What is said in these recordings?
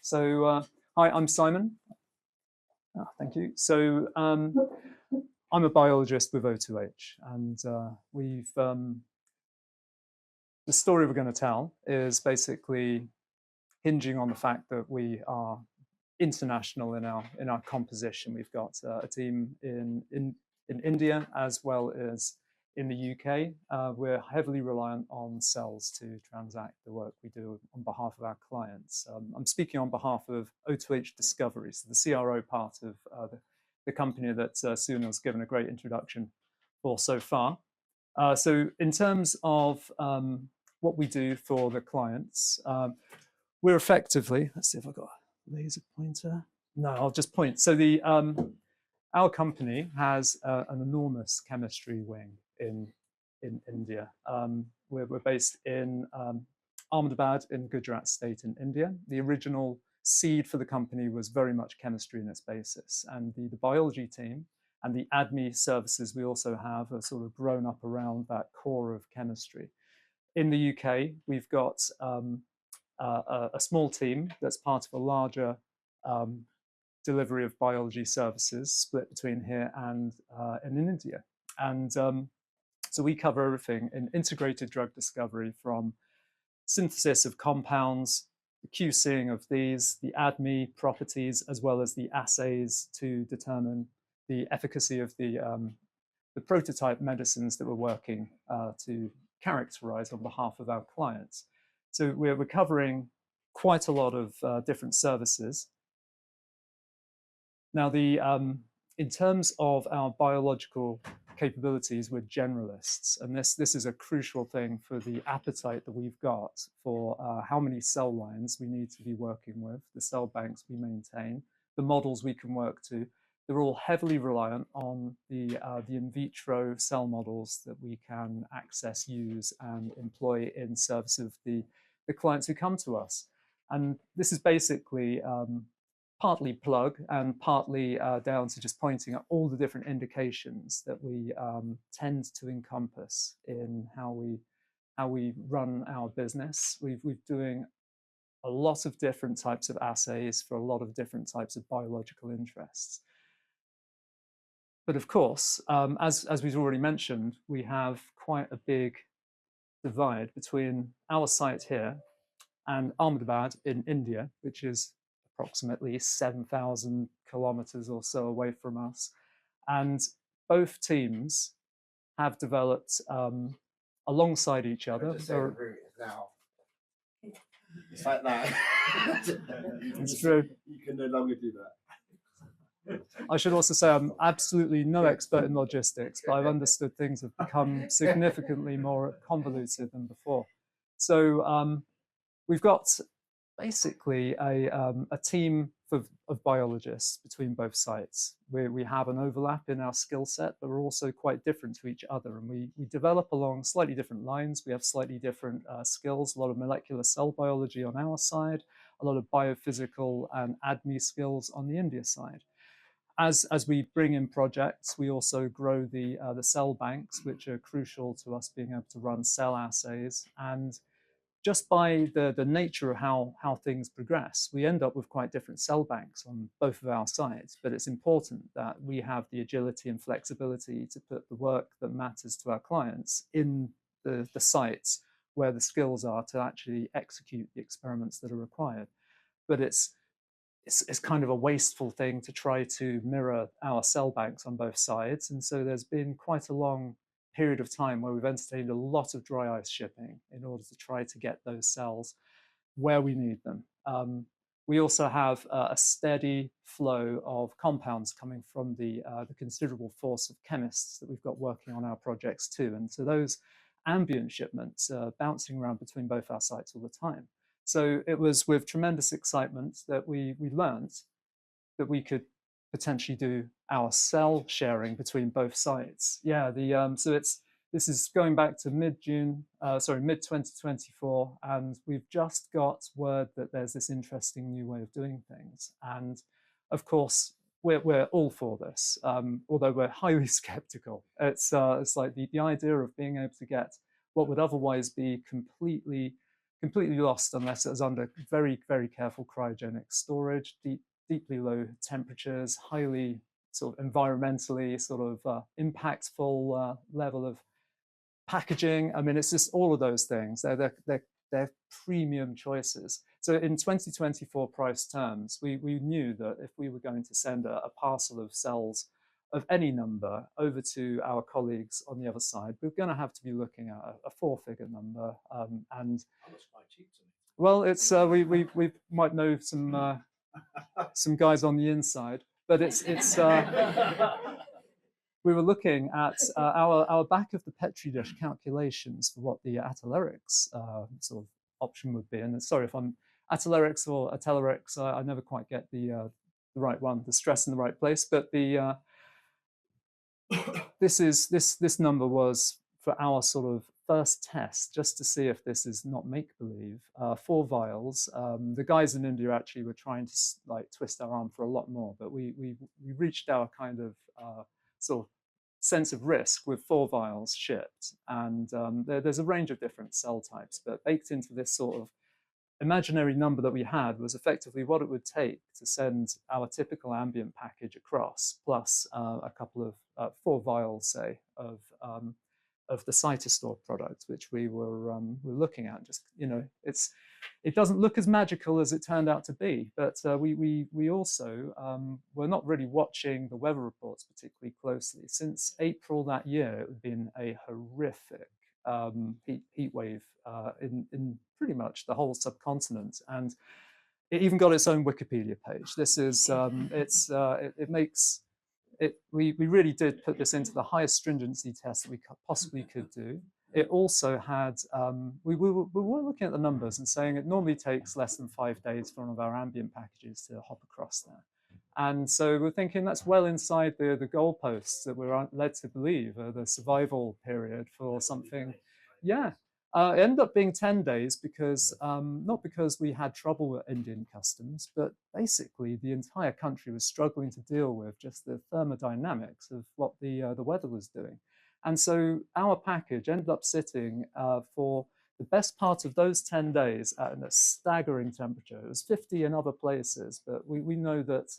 So, hi, I'm Simon. Thank you. So, I'm a biologist with o2h, and the story we're going to tell is basically hinging on the fact that we are international in our composition. We've got a team in India as well as in the UK. We're heavily reliant on cells to transact the work we do on behalf of our clients. I'm speaking on behalf of o2h Discovery, so the CRO part of the company that Sunil's given a great introduction for so far. So in terms of what we do for the clients, we're effectively, let's see if I've got a laser pointer. No, I'll just point. So our company has an enormous chemistry wing in India. We're based in Ahmedabad in Gujarat state in India. The original seed for the company was very much chemistry in its basis, and the biology team and the ADME services we also have are sort of grown up around that core of chemistry. In the UK, we've got a small team that's part of a larger delivery of biology services split between here and in India. And so we cover everything in integrated drug discovery, from synthesis of compounds, the QCing of these, the ADME properties, as well as the assays to determine the efficacy of the prototype medicines that we're working to characterize on behalf of our clients. So we're covering quite a lot of different services. Now, in terms of our biological capabilities, we're generalists, and this is a crucial thing for the appetite that we've got for how many cell lines we need to be working with, the cell banks we maintain, the models we can work to. They're all heavily reliant on the in vitro cell models that we can access, use, and employ in service of the clients who come to us. And this is basically partly plug and partly down to just pointing at all the different indications that we tend to encompass in how we run our business. We're doing a lot of different types of assays for a lot of different types of biological interests. But of course, as we've already mentioned, we have quite a big divide between our site here and Ahmedabad in India, which is approximately 7,000 kilometers or so away from us. And both teams have developed alongside each other. Now. It's like that. It's true. You can no longer do that. I should also say I'm absolutely no expert in logistics, but I've understood things have become significantly more convoluted than before. So we've got basically a team of biologists between both sites. We have an overlap in our skill set, but we're also quite different to each other, and we develop along slightly different lines. We have slightly different skills, a lot of molecular cell biology on our side, a lot of biophysical and ADME skills on the India side. As we bring in projects, we also grow the cell banks, which are crucial to us being able to run cell assays. And just by the nature of how things progress, we end up with quite different cell banks on both of our sides. But it's important that we have the agility and flexibility to put the work that matters to our clients in the sites where the skills are to actually execute the experiments that are required. But it's kind of a wasteful thing to try to mirror our cell banks on both sides. And so there's been quite a long period of time where we've entertained a lot of dry ice shipping in order to try to get those cells where we need them. We also have a steady flow of compounds coming from the considerable force of chemists that we've got working on our projects too. And so those ambient shipments are bouncing around between both our sites all the time. So it was with tremendous excitement that we learned that we could potentially do our cell sharing between both sites. Yeah, this is going back to mid-2024, and we've just got word that there's this interesting new way of doing things. And of course, we're all for this, although we're highly skeptical. It's like the idea of being able to get what would otherwise be completely completely lost unless it was under very, very careful cryogenic storage, deeply low temperatures, highly sort of environmentally sort of impactful level of packaging. I mean, it's just all of those things. They're premium choices. So in 2024 price terms, we knew that if we were going to send a parcel of cells of any number over to our colleagues on the other side, we're going to have to be looking at a four-figure number. And well, it's we might know some guys on the inside, but it's we were looking at our back of the Petri dish calculations for what the Atelerix sort of option would be. And sorry if I'm Atelerix or Atelerix, I never quite get the right one, the stress in the right place. But the this number was for our sort of first test, just to see if this is not make-believe. 4 vials. The guys in India actually were trying to like twist our arm for a lot more, but we reached our kind of sort of sense of risk with 4 vials shipped. And there's a range of different cell types, but baked into this sort of imaginary number that we had was effectively what it would take to send our typical ambient package across, plus a couple of 4 vials, say, of the cytostore product, which we were looking at. Just, you know, it doesn't look as magical as it turned out to be, but we also were not really watching the weather reports particularly closely. Since April that year, it had been a horrific heat wave in pretty much the whole subcontinent, and it even got its own Wikipedia page. This is it makes it. We really did put this into the highest stringency test that we possibly could do. It also had we were looking at the numbers and saying it normally takes less than 5 days for one of our ambient packages to hop across there. And so we're thinking that's well inside the goalposts that we're led to believe the survival period for something. Yeah, it ended up being 10 days because not because we had trouble with Indian customs, but basically the entire country was struggling to deal with just the thermodynamics of what the weather was doing. And so our package ended up sitting for the best part of those 10 days at a staggering temperature. It was 50 in other places, but we know that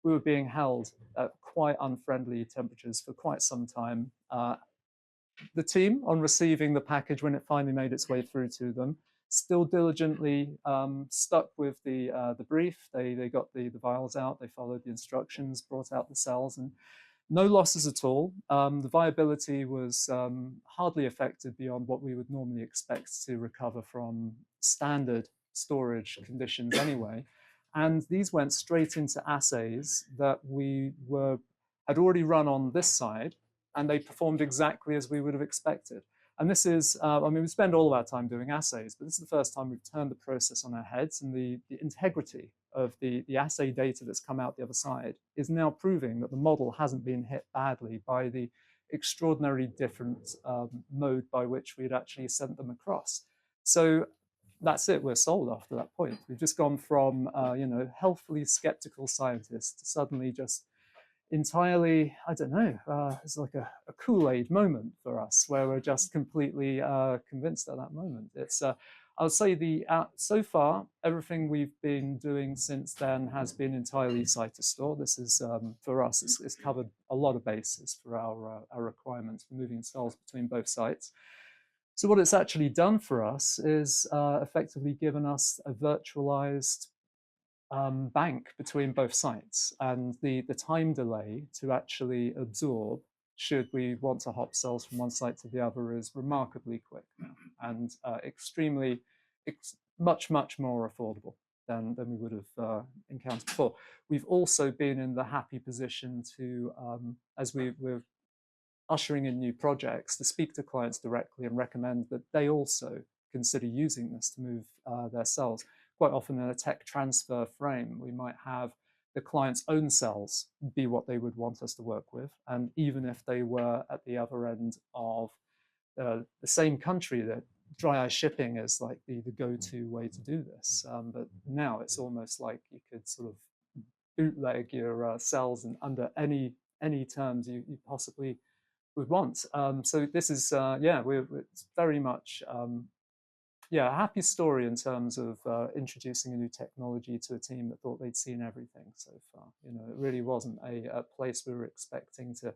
we were being held at quite unfriendly temperatures for quite some time. The team, on receiving the package when it finally made its way through to them, still diligently stuck with the brief. They got the vials out, they followed the instructions, brought out the cells, and no losses at all. The viability was hardly affected beyond what we would normally expect to recover from standard storage conditions anyway. And these went straight into assays that had already run on this side, and they performed exactly as we would have expected. And this is, I mean, we spend all of our time doing assays, but this is the first time we've turned the process on our heads, and the integrity of the assay data that's come out the other side is now proving that the model hasn't been hit badly by the extraordinarily different mode by which we'd actually sent them across. So that's it, we're sold after that point. We've just gone from, you know, healthily skeptical scientists to suddenly just entirely, I don't know, it's like a Kool-Aid moment for us where we're just completely convinced at that moment. It's I would say so far, everything we've been doing since then has been entirely cytostore. This is, for us, it's covered a lot of bases for our requirements for moving cells between both sites. So what it's actually done for us is effectively given us a virtualized bank between both sites, and the time delay to actually absorb, should we want to hop cells from one site to the other, is remarkably quick now, and extremely, much more affordable than we would have encountered before. We've also been in the happy position to, as we're ushering in new projects, to speak to clients directly and recommend that they also consider using this to move their cells. Quite often in a tech transfer frame, we might have the client's own cells be what they would want us to work with. And even if they were at the other end of the same country, that dry ice shipping is like the go-to way to do this. But now it's almost like you could sort of bootleg your cells and under any terms you possibly would want. So this is, yeah, it's very much yeah, a happy story in terms of introducing a new technology to a team that thought they'd seen everything so far. You know, it really wasn't a place we were expecting to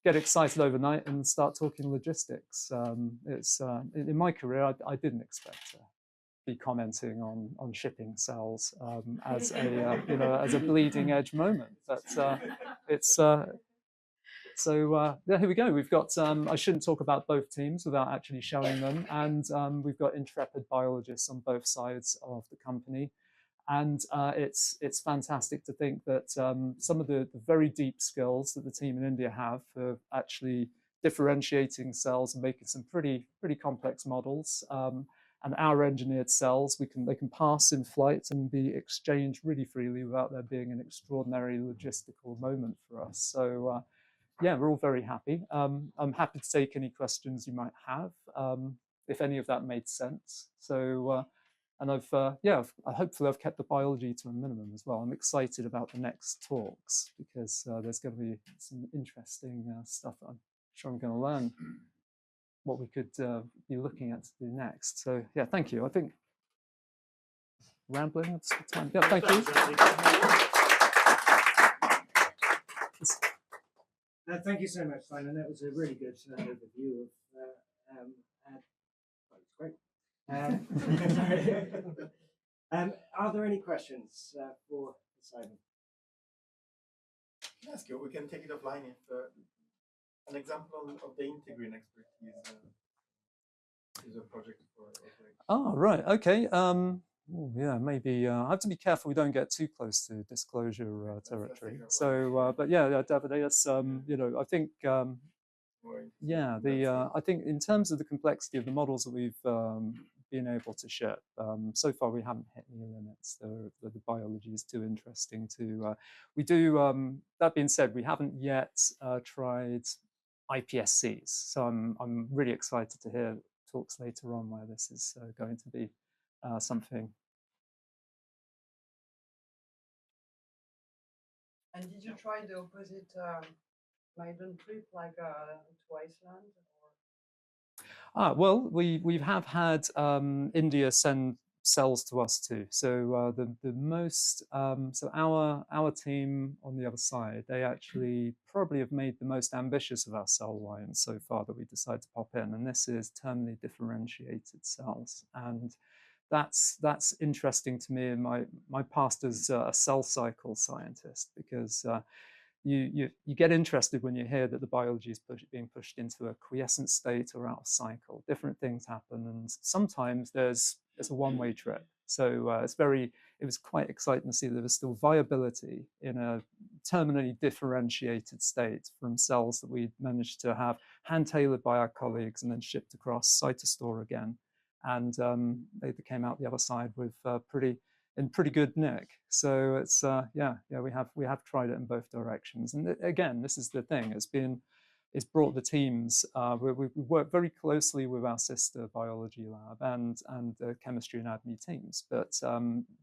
get excited overnight and start talking logistics. In my career, I didn't expect to be commenting on shipping cells as a you know, as a bleeding edge moment. But it's yeah, here we go. We've got I shouldn't talk about both teams without actually showing them, and we've got intrepid biologists on both sides of the company. And it's fantastic to think that some of the very deep skills that the team in India have for actually differentiating cells and making some pretty complex models, and our engineered cells, they can pass in flight and be exchanged really freely without there being an extraordinary logistical moment for us. So yeah, we're all very happy. I'm happy to take any questions you might have, if any of that made sense. So. And hopefully I've kept the biology to a minimum as well. I'm excited about the next talks because there's going to be some interesting stuff that I'm sure I'm going to learn what we could be looking at to do next. So yeah, thank you. I think rambling at the time. Yeah, thank you. Thank you so much, Simon. That was a really good overview of it's great. Are there any questions for Simon? That's good. We can take it offline if an example of the integrin expertise is a project for. Oh, right. Okay. Yeah, maybe I have to be careful we don't get too close to disclosure territory. So, but yeah, David, yes, you know, I think. Yeah, I think in terms of the complexity of the models that we've been able to ship, so far we haven't hit any limits. The biology is too interesting to. We do. That being said, we haven't yet tried iPSCs, so I'm really excited to hear talks later on where this is going to be something. And did you try the opposite maiden trip, like to Iceland? Well, we have had India send cells to us too. So the most so our team on the other side, they actually probably have made the most ambitious of our cell lines so far that we decided to pop in, and this is terminally differentiated cells. And that's interesting to me in my past as a cell cycle scientist, because you get interested when you hear that the biology is being pushed into a quiescent state or out of cycle. Different things happen, and sometimes it's a one-way trip. So it was quite exciting to see there was still viability in a terminally differentiated state from cells that we managed to have hand-tailored by our colleagues and then shipped across cytostore again. And they came out the other side with in pretty good nick. So it's we have tried it in both directions. And again, this is the thing. It's brought the teams. We work very closely with our sister biology lab and the chemistry and ADME teams. But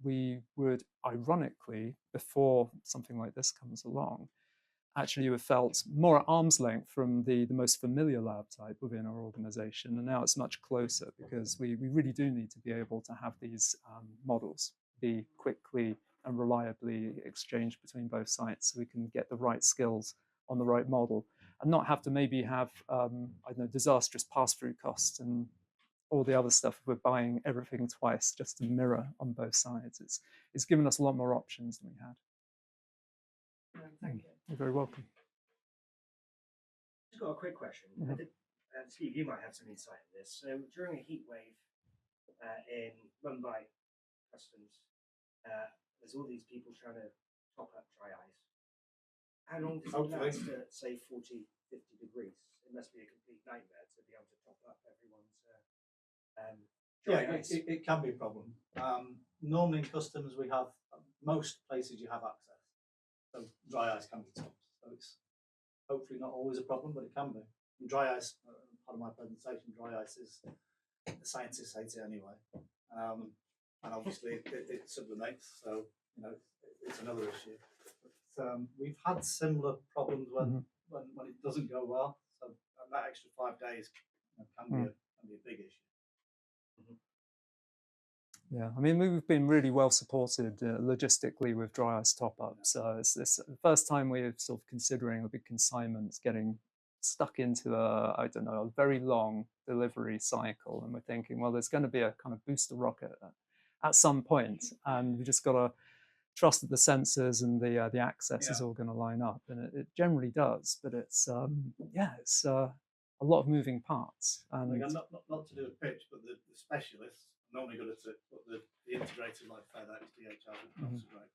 we would, ironically, before something like this comes along, actually have felt more at arm's length from the most familiar lab type within our organization. And now it's much closer because we really do need to be able to have these models be quickly and reliably exchanged between both sites so we can get the right skills on the right model and not have to maybe have, I don't know, disastrous pass-through costs and all the other stuff. We're buying everything twice just to mirror on both sides. It's given us a lot more options than we had. Thank you. You're very welcome. Just got a quick question. Steve, you might have some insight on this. So during a heat wave in Mumbai customs, there's all these people trying to top up dry ice. How long does it last at, say, 40, 50 degrees? It must be a complete nightmare to be able to top up everyone's dry ice. It can be a problem. Normally in customs, we have, most places you have access. So dry ice can be topped. So it's hopefully not always a problem, but it can be. And dry ice, part of my presentation, dry ice is, the scientists hate it anyway. And obviously it sublimates, so you know it's another issue. But we've had similar problems when it doesn't go well. So that extra 5 days can be a big issue. Yeah, I mean, we've been really well supported logistically with dry ice top-ups. It's the first time we're sort of considering a big consignment getting stuck into I don't know, a very long delivery cycle. And we're thinking, well, there's going to be a kind of booster rocket at some point, and we just got to trust that the sensors and the access is all going to line up. And it generally does, but it's, yeah, it's a lot of moving parts. And Again, not to do a pitch, but the specialists normally good at it, but the integrators like FedEx, DHL, would not so great.